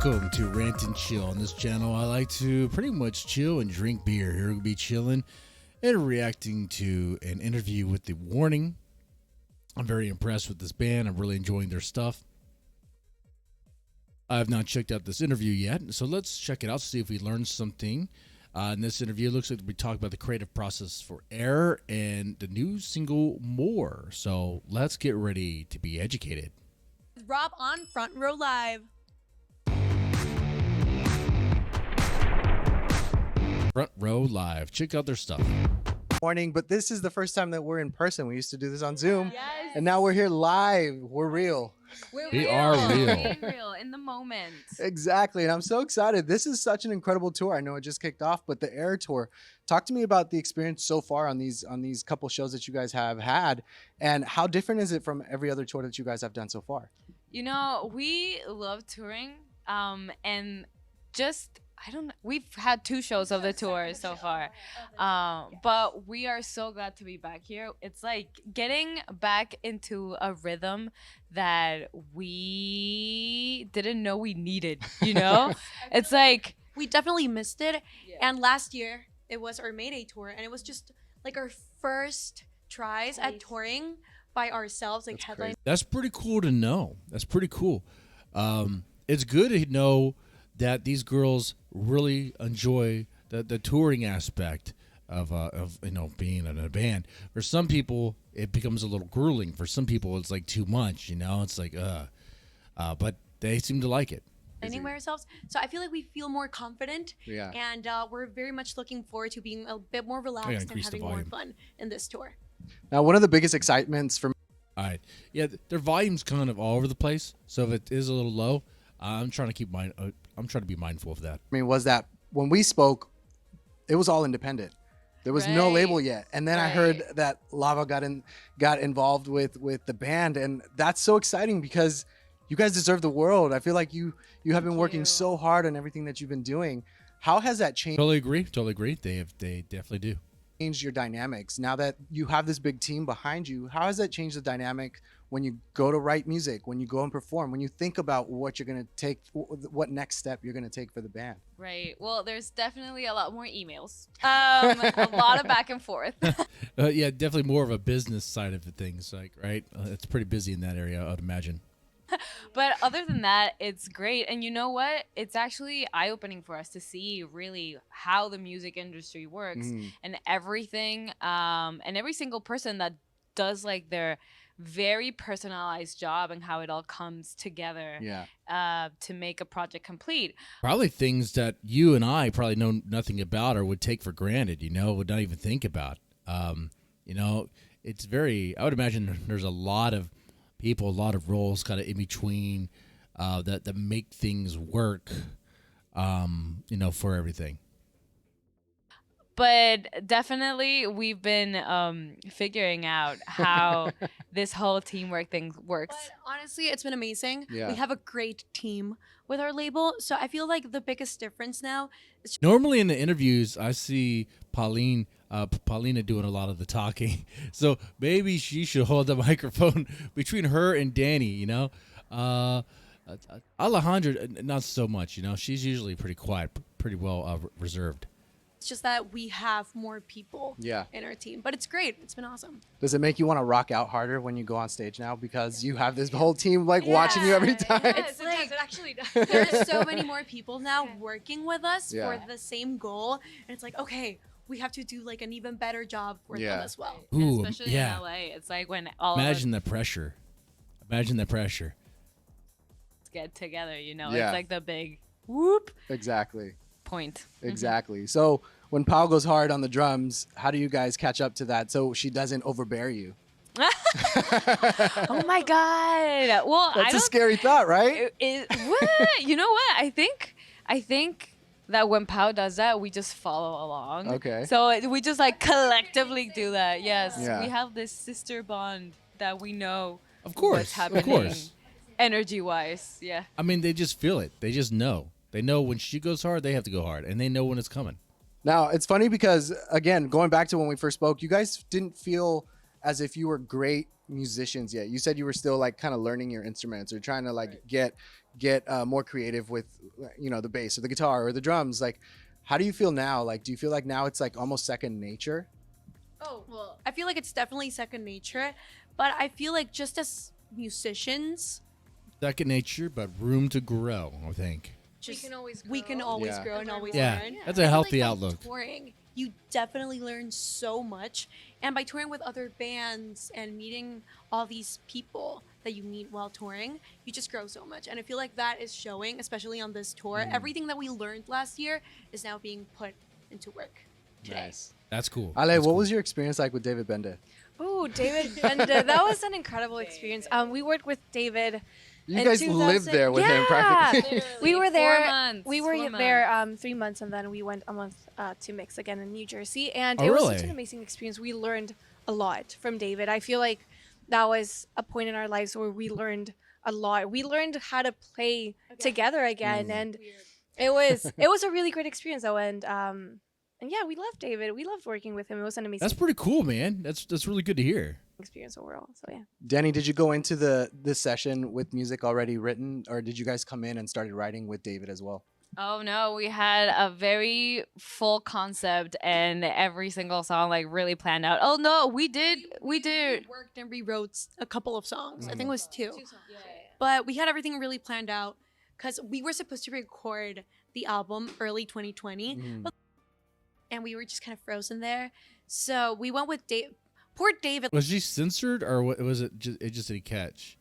Welcome to Rant and Chill. On this channel, I like to pretty much chill and drink beer. Here we'll be chilling and reacting to an interview with The Warning. I'm very impressed with this band. I'm really enjoying their stuff. I have not checked out this interview yet, so let's check it out, see if we learned something. In this interview, it looks like we talk about the creative process for Air and the new single, More. So let's get ready to be educated. Rob on Front Row Live. Front Row Live. Check out their stuff. Morning, but this is the first time that we're in person. We used to do this on Zoom, Yes. and now we're here live. We're real. We are real. Being real in the moment. Exactly, and I'm so excited. This is such an incredible tour. I know it just kicked off, but the Air Tour. Talk to me about the experience so far on these couple shows that you guys have had, and how different is it from every other tour that you guys have done so far? You know, we love touring, and just we've had 2 shows of the tour so far, but we are so glad to be back here. It's like getting back into a rhythm that we didn't know we needed, you know? It's like We definitely missed it. Yeah. And last year, it was our Mayday tour, and it was just like our first tries at touring by ourselves, like headline. That's pretty cool to know. That's pretty cool. It's good to know that these girls really enjoy the touring aspect of being in a band. For some people, it becomes a little grueling. For some people, it's like too much. It's like but they seem to like it. By ourselves. So I feel like we feel more confident. Yeah. And we're very much looking forward to being a bit more relaxed and increase the having more volume. fun in this tour. Now, one of the biggest excitements for me. All right. Yeah, their volume's kind of all over the place. So if it is a little low, I'm trying to I'm trying to be mindful of that. Was that when we spoke, it was all independent. There was no Right. label yet, and then I heard Right. that Lava got involved with the band, and that's so exciting because you guys deserve the world. I feel like you have been working you. so hard on everything that you've been doing. How has that changed Totally agree. They definitely do. your dynamics now that you have this big team behind you? How has that changed the dynamic when you go to write music, when you go and perform, when you think about what you're going to take, what next step you're going to take for the band? right. Well, there's definitely a lot more emails, a lot of back and forth. Yeah, definitely more of a business side of the things. Like, right? It's pretty busy in that area, I'd imagine. But other than that, it's great. And you know what? It's actually eye-opening for us to see really how the music industry works and everything, and every single person that does like their very personalized job and how it all comes together to make a project complete. Probably things that you and I probably know nothing about or would take for granted, would not even think about. It's very, I would imagine there's a lot of people, a lot of roles kind of in between that make things work, for everything. But definitely we've been figuring out how this whole teamwork thing works. But honestly, it's been amazing. Yeah. We have a great team with our label. So I feel like the biggest difference now is Normally in the interviews, I see Paulina doing a lot of the talking. So maybe she should hold the microphone between her and Danny, Alejandra, not so much, She's usually pretty quiet, pretty well reserved. it's just that we have more people Yeah. in our team. But it's great. It's been awesome. Does it make you want to rock out harder when you go on stage now because you have this whole team watching you every time? It's like, it actually does. there's so many more people now working with us Yeah. for the same goal. And it's like, okay, we have to do like an even better job for Yeah. them as well. Ooh, Especially yeah. in LA. It's like when all Imagine of us the pressure. Imagine the pressure. get together, Yeah. It's like the big whoop Exactly. point. Exactly. So when Pau goes hard on the drums, how do you guys catch up to that so she doesn't overbear you? Oh my God. Well, That's I a don't scary thought, right? what? You know what? I think that when Pau does that, we just follow along. Okay. So we just like collectively do that. Yes. Yeah. We have this sister bond that we know Of course. what's happening Of course. energy wise. Yeah. I mean, they just feel it. They just know. They know when she goes hard, they have to go hard. And they know when it's coming. Now, it's funny because, again, going back to when we first spoke, you guys didn't feel as if you were great musicians yet? You said you were still like kind of learning your instruments or trying to like get more creative with, you know, the bass or the guitar or the drums. Like, how do you feel now? Like, do you feel like now it's like almost second nature? Oh, well, I feel like it's definitely second nature, but I feel like just as musicians, Second nature, but room to grow, I think. just can always we can grow. always Yeah. grow and always Yeah, learn. that's I a feel healthy by outlook. Touring, you definitely learn so much, and by touring with other bands and meeting all these people that you meet while touring, you just grow so much. And I feel like that is showing, especially on this tour. Everything that we learned last year is now being put into work today. Nice. That's cool. Ale, That's what cool. was your experience like with David Bende? Oh, David Benda. That was an incredible experience. We worked with David. You in guys 2000 lived there with him Yeah. practically. We were 4 there. months, We were 4 there 3 months, and then we went a month to mix again in New Jersey, and Oh, it was really? such an amazing experience. We learned a lot from David. I feel like that was a point in our lives where we learned a lot. We learned how to play together again, and it was a really great experience though. And yeah, we loved David. We loved working with him. It was an amazing That's pretty cool, man. That's really good to hear. experience overall. So yeah. Danny, did you go into this session with music already written, or did you guys come in and started writing with David as well? Oh no, we had a very full concept and every single song like really planned out. Oh no, we did. We worked and rewrote a couple of songs. I think it was two. Yeah. But we had everything really planned out because we were supposed to record the album early 2020, and we were just kind of frozen there. So we went with poor David. Was she censored, or was it just didn't catch?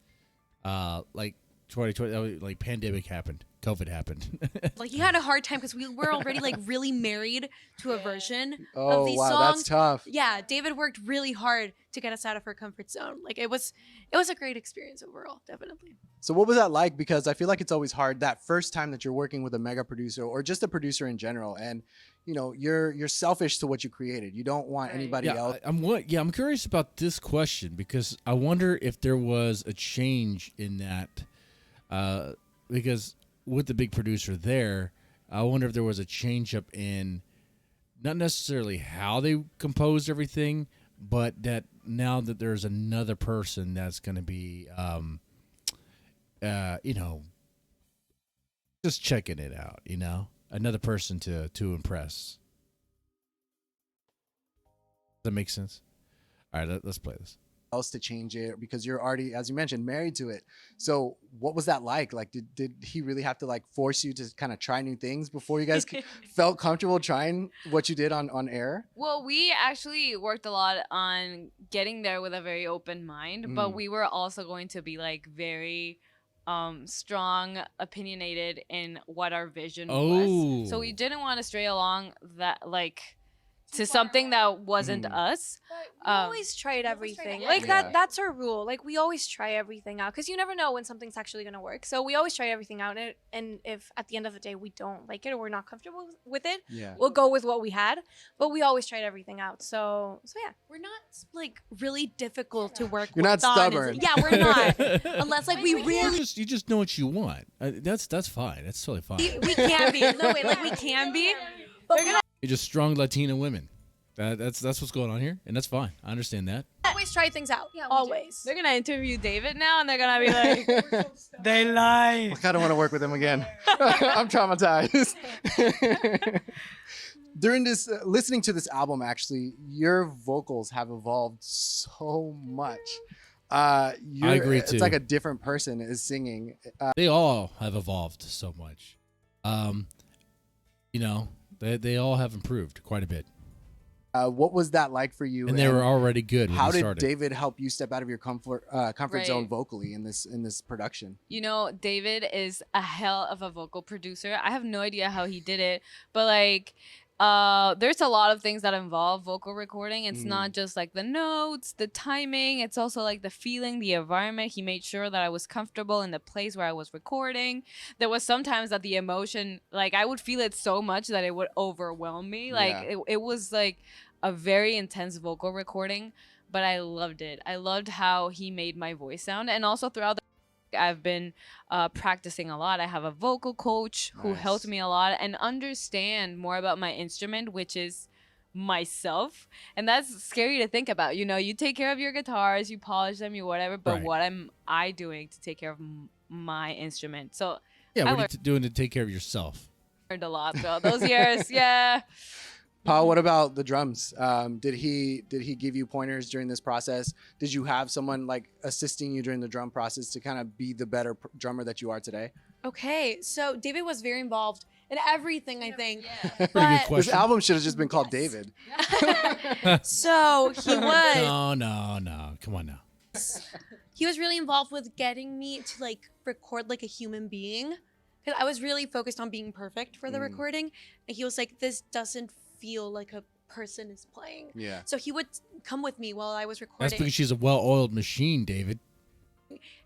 Like 2020, like pandemic happened, COVID happened. Like he had a hard time because we were already like really married to a version Oh, of these wow, songs. that's tough. Yeah, David worked really hard to get us out of our comfort zone. Like it was a great experience overall, definitely. So what was that like? Because I feel like it's always hard that first time that you're working with a mega producer or just a producer in general, and you know you're selfish to what you created. You don't want Right. anybody yeah, else. I'm curious about this question because I wonder if there was a change in that. Because with the big producer there, I wonder if there was a change up in not necessarily how they composed everything, but that now that there's another person that's going to be, you know, just checking it out, you know, another person to impress. Does that make sense? All right, let's play this. Else to change it because you're already, as you mentioned, married to it. So what was that like? Like, did he really have to like force you to kind of try new things before you guys felt comfortable trying what you did on air? Well, we actually worked a lot on getting there with a very open mind, but we were also going to be like very strong, opinionated in what our vision was. So we didn't want to stray along that like to something that wasn't us. We always tried everything. it. Like Yeah. that's our rule. Like we always try everything out because you never know when something's actually gonna work. So we always try everything out, and if at the end of the day we don't like it or we're not comfortable with it, Yeah. we'll go with what we had. But we always tried everything out. So yeah. We're not like really difficult to work You're with. not on. stubborn. Yeah, we're not. Unless like we really You just know what you want. That's fine. That's totally fine. we can be. No way, like we can be. But we're You're just strong Latina women. That's what's going on here, and that's fine. I understand that. always try things out. Yeah, we do. always. They're gonna interview David now, and they're gonna be like, They lie. I kind of want to work with him again. I'm traumatized. During this, listening to this album, actually, your vocals have evolved so much. I agree, It's too. like a different person is singing. They all have evolved so much. You know, they all have improved quite a bit, What was that like for you? and they were already good when How we did started. David help you step out of your comfort zone Right. vocally in this production? you know, David is a hell of a vocal producer. I have no idea how he did it, but like there's a lot of things that involve vocal recording. It's not just like the notes, the timing, it's also like the feeling, the environment. He made sure that I was comfortable in the place where I was recording. There was sometimes that the emotion, like I would feel it so much that it would overwhelm me. Like Yeah. it was like a very intense vocal recording, but I loved it. I loved how he made my voice sound. And also throughout the I've been practicing a lot. I have a vocal coach who Nice. helped me a lot and understand more about my instrument, which is myself, and that's scary to think about. You know, you take care of your guitars, you polish them, you whatever, but Right. what am I doing to take care of my instrument? So Yeah, I what are you doing to take care of yourself? learned a lot throughout those years. Yeah. Paul, what about the drums? Did he give you pointers during this process? Did you have someone like assisting you during the drum process to kind of be the better drummer that you are today? Okay, so David was very involved in everything, I think. Pretty good But This question. album should have just been called Yes. David. so he was No. Come on now. he was really involved with getting me to like record like a human being, because I was really focused on being perfect for the recording, and he was like, this doesn't feel like a person is playing. Yeah. So he would come with me while I was That's recording, because she's a well-oiled machine, David.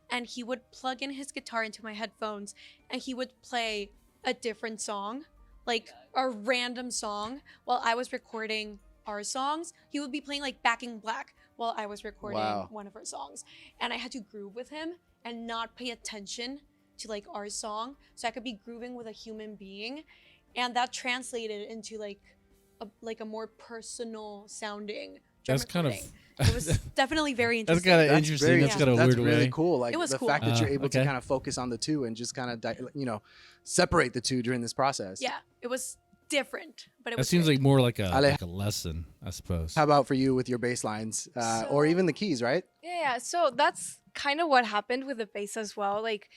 and he would plug in his guitar into my headphones, and he would play a different song, like a random song, while I was recording our songs. He would be playing like Back in Black while I was recording Wow. one of our songs, and I had to groove with him and not pay attention to like our song, so I could be grooving with a human being, and that translated into like a more personal sounding drum That's kind of recording. It was definitely very that's interesting. kind of interesting. That's kind of a that's weird really way. cool. Like It was the cool. fact that you're able to Okay. kind of focus on the two and just kind of separate the two during this process. Yeah, it was different, but it That was seems great. like more like Ale- a lesson, I suppose. How about for you with your bass lines or even the keys, right? Yeah, so that's kind of what happened with the bass as well. Like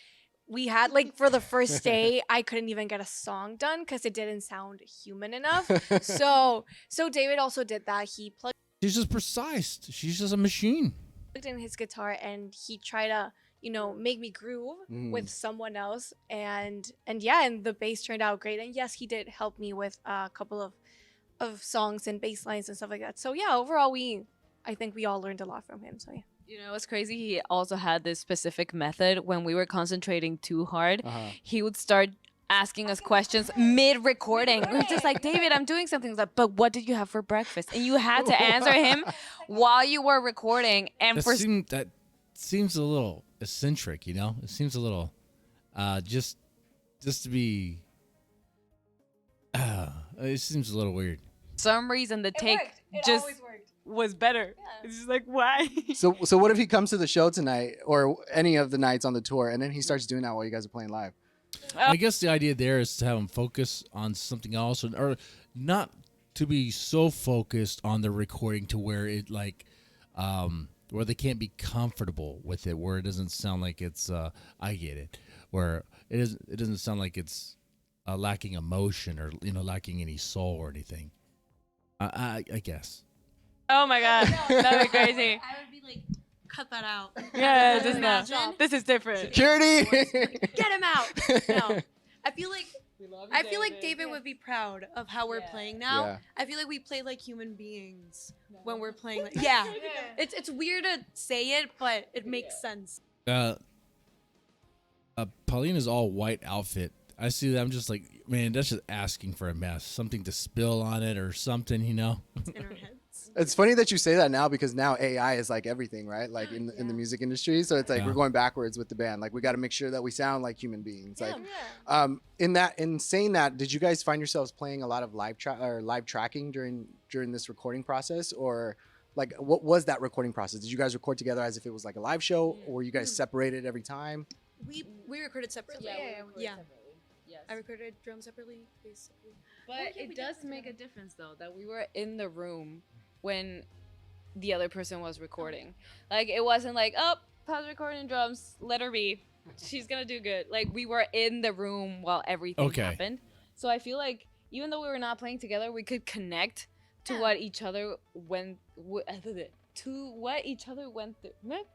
we had like for the first day, I couldn't even get a song done because it didn't sound human enough. So David also did that. He plugged She's just precise. She's just a machine. in his guitar and he tried to make me groove with someone else, and the bass turned out great. And yes, he did help me with a couple of songs and bass lines and stuff like that. So yeah, overall I think we all learned a lot from him. So yeah. You know what's crazy? He also had this specific method when we were concentrating too hard. He would start asking us questions mid-recording. We were just like, David, I'm doing something. He's like, but what did you have for breakfast? And you had to answer him while you were recording. And That seems a little eccentric, you know? It seems a little just to be it seems a little weird. some reason, the take just was better. It's just like, why? So what if he comes to the show tonight or any of the nights on the tour and then he starts doing that while you guys are playing live? I guess the idea there is to have them focus on something else, or not to be so focused on the recording to where it where they can't be comfortable with it, where it doesn't sound like it's I get it, where it doesn't sound like it's lacking emotion or lacking any soul or anything. I guess. Oh my God. That'd be crazy. I would be like, cut that out. Yeah, Just just imagine. no. This is different. Security! Get him out. No. I feel like David would be proud of how we're playing now. Yeah. I feel like we play like human beings when we're playing. Yeah. It's weird to say it, but it makes sense. Paulina's all white outfit. I see that. I'm just like, man, that's just asking for a mess. Something to spill on it or something, In our heads. It's funny that you say that now because now AI is like everything, right? Like in the music industry. So it's like we're going backwards with the band. Like we got to make sure that we sound like human beings. Like in saying that, did you guys find yourselves playing a lot of live tracking during this recording process, or like what was that recording process? Did you guys record together as if it was like a live show, or were you guys separated every time? We recorded separately. Yeah. Yes. I recorded drums separately, bass separately. But yeah, we it does did make a together. difference though that we were in the room when the other person was recording. Like it wasn't like, oh, pause recording drums, let her be. She's gonna do good. Like we were in the room while everything happened. So I feel like even though we were not playing together, we could connect to what each other went to what each other went through.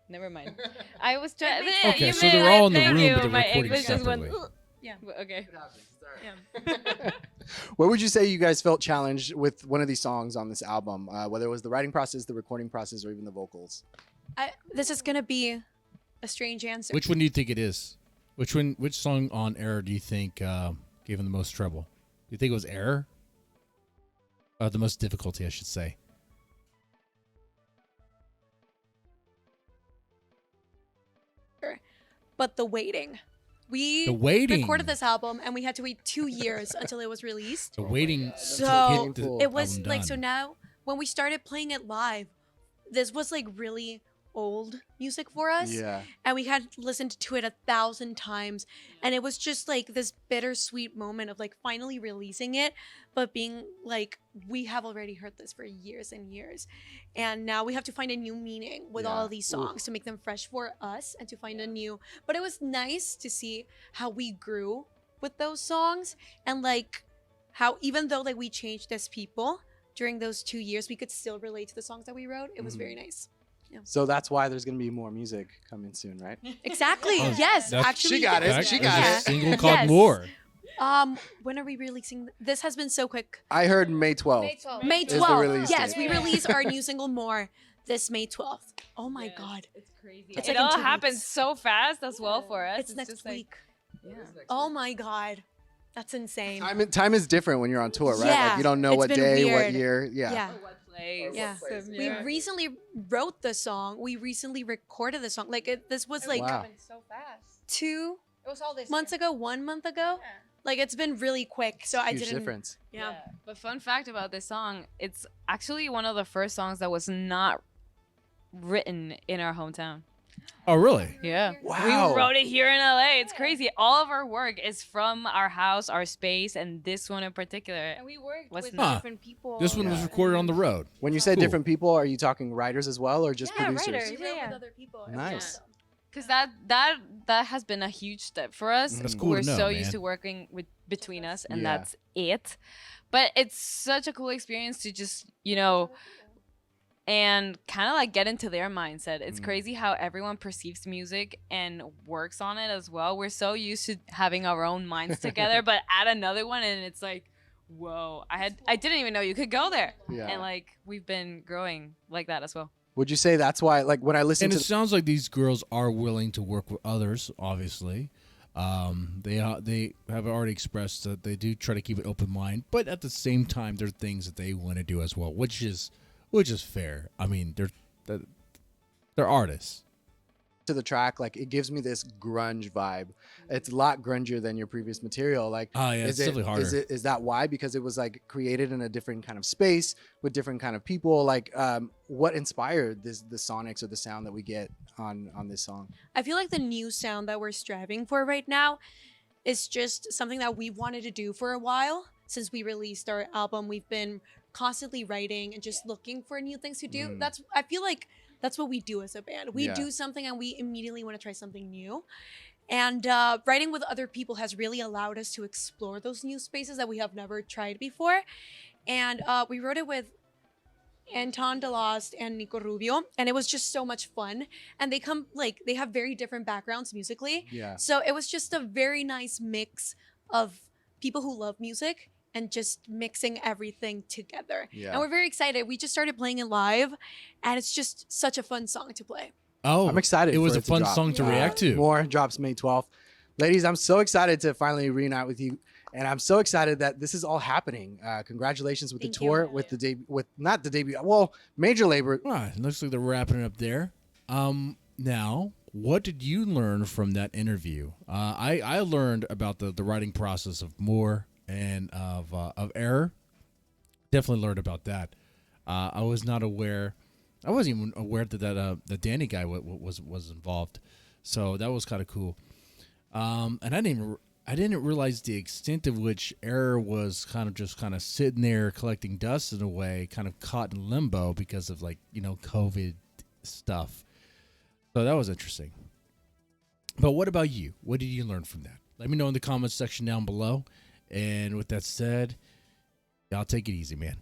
Never mind. I was trying. Okay, so they were all in the room, but they're My recording English just went. separately. Yeah. Okay. Yeah. Where would you say you guys felt challenged with one of these songs on this album, whether it was the writing process, the recording process, or even the vocals? This is gonna be a strange answer. Which one do you think it is? Which song on Error do you think gave him the most trouble? Do you think it was Error? The most difficulty, I should say. But the waiting. We The waiting. recorded this album and we had to wait 2 years until it was released. The waiting. So to get the it was album like, so done. now when we started playing it live, this was like really old music for us. Yeah. And we had listened to it 1,000 times. And it was just like this bittersweet moment of like finally releasing it, but being like, we have already heard this for years and years. And now we have to find a new meaning with all Yeah. of these songs to make them fresh for us and to find a new. But it was nice to see how we grew with those songs and like how even though like we changed as people during those 2 years, we could still relate to the songs that we wrote. It was very nice. So that's why there's gonna be more music coming soon, right? Exactly. Oh, yes. that's- Actually, She got it. Fact, She there's got a it. single called Yes. More. When are we releasing? This has been so quick. I heard May 12th. May the 12th. release Yes, date. we release our new single More this May 12th. Oh my God. It's crazy. It's It like in all 2 happens weeks. so fast as well for us. It's next just like- week. yeah. Oh my God. That's insane. Time is different when you're on tour, right? Yeah, Like you don't know it's what been day, what weird. year. Yeah. Yeah. What place? Yeah. We Yeah. recently wrote the song. We recently recorded the song. Like this was like Wow. so fast. 2 It was all this months ago, 1 month ago. Like it's been really quick. So I Huge didn't. difference. Yeah. But fun fact about this song, it's actually one of the first songs that was not written in our hometown. Oh, really? Yeah. Wow. We wrote it here in LA. It's crazy. All of our work is from our house, our space, and this one in particular. And we worked What's with the- different people. This one was Yeah. recorded on the road. When you say Cool. different people, are you talking writers as well, or just Yeah, producers? writers. We wrote Yeah. with other people. and Nice. we wrote them. Because that has been a huge step for us. That's cool We're to know, so man. used to working with between us, and Yeah. that's it. But it's such a cool experience to just and kind of like get into their mindset. It's crazy how everyone perceives music and works on it as well. We're so used to having our own minds together, but add another one and it's like, whoa, I didn't even know you could go there. Yeah. And like we've been growing like that as well. Would you say that's why, like, when I listen And to it sounds like these girls are willing to work with others. Obviously, they have already expressed that they do try to keep an open mind, but at the same time, there are things that they want to do as well, which is fair. I mean, they're artists. the track, like, it gives me this grunge vibe. It's a lot grungier than your previous material. Like, Oh, yeah, it's definitely harder. Is that why? Because it was like created in a different kind of space with different kind of people. Like, what inspired the sonics or the sound that we get on this song? I feel like the new sound that we're striving for right now is just something that we wanted to do for a while. Since we released our album, we've been constantly writing and just looking for new things to do. I feel like that's what we do as a band. We Yeah. do something and we immediately want to try something new. And writing with other people has really allowed us to explore those new spaces that we have never tried before. And we wrote it with Anton DeLost and Nico Rubio, and it was just so much fun. And they have very different backgrounds musically. Yeah. So it was just a very nice mix of people who love music and just mixing everything together. Yeah. And we're very excited. We just started playing it live, and it's just such a fun song to play. Oh, I'm excited. It was for a to fun drop. song to react to. More drops May 12th. Ladies, I'm so excited to finally reunite with you. And I'm so excited that this is all happening. Congratulations with Thank the you. tour, with the debut, not the debut, well, major labor. Ah, it looks like they're wrapping it up there. Now, what did you learn from that interview? I learned about the writing process of More and of Error. Definitely learned about that. I was not aware. I wasn't even aware that the Danny guy was involved. So that was kind of cool. And I didn't realize the extent of which Error was kind of sitting there collecting dust in a way, kind of caught in limbo because of COVID stuff. So that was interesting. But what about you? What did you learn from that? Let me know in the comments section down below. And with that said, y'all take it easy, man.